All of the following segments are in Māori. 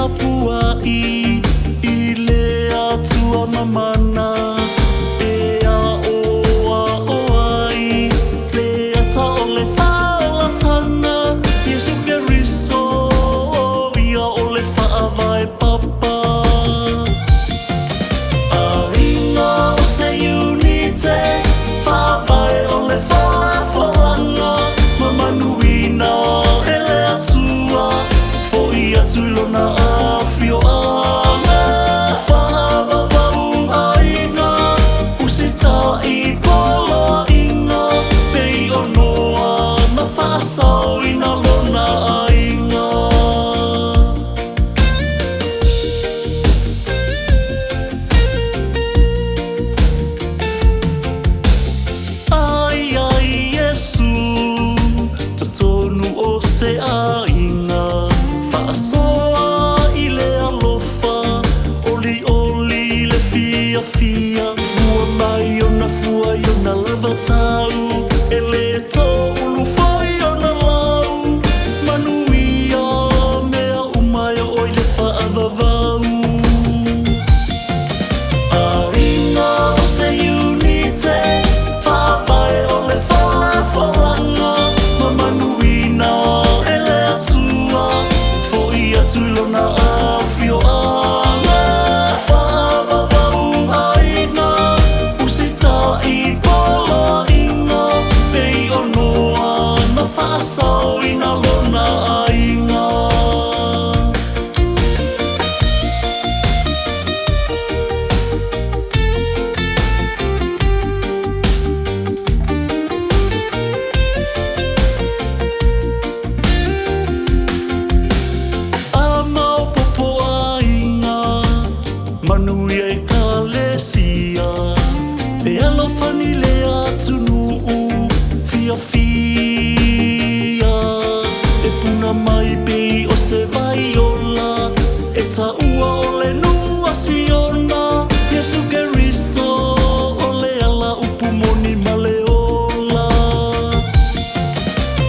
tapuai I le atua mamana E a oa ai Le ata o le whaolatanga Iesu Keriso Ia o le whaavae papa Ainga o se unite Whaavae o le folafolaga Mamanuina e le atua Fo ia tuilona a fioanga FAAVAVAU Aiga Usita I pola inga Pei o noa na whaasau ina lona ainga Ai ai Iesu Totonu o se ainga Whaasoa I le alofa Oli oli le fia fia Fua mai ona fua I ona lava tau E le tō ulu whai ona lau Manuia mea umai o I le whaavavau Ainga o se unite Whaavae o le folafolaga Mamanuina e le atua Fo ia tuilona a fioanga FAAVAVAU Aiga Usita I pola inga Pei o noa na whaasau ina lona ainga A mau popo ainga Manui e kalesia E alofani le atunuu Fia fia E puna mai pei o se vaiola E taua o le nua siona Iesu Keriso o le ala upumoni ma le ola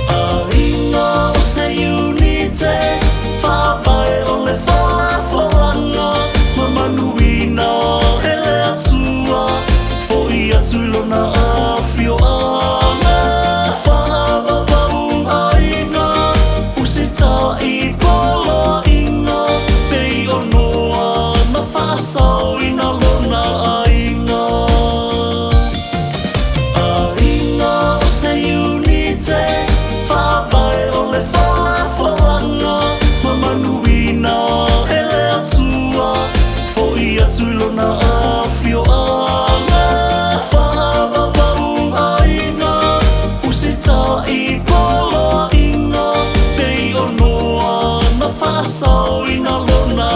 Ainga o se unite Whaavae o le folafolaga Mamanuina e le atua Fo ia tuilona a fioanga FAAVAVAU Aiga Usita I pola inga Pei o noa na whaasau ina lona ainga Ainga o se unite Whaavae o le folafolaga Mamanuina e le atua Fo ia tuilona a fioanga FAAVAVAU Aiga Usita I pola inga Pei o noa na whaasau ina lona ainga Ainga o se unite Whaavae o le folafolaga Mamanuina e le atua Fo ia tuilona a fioanga FAAVAVAU Aiga Usita I pola inga Pei o noa na whaasau ina lona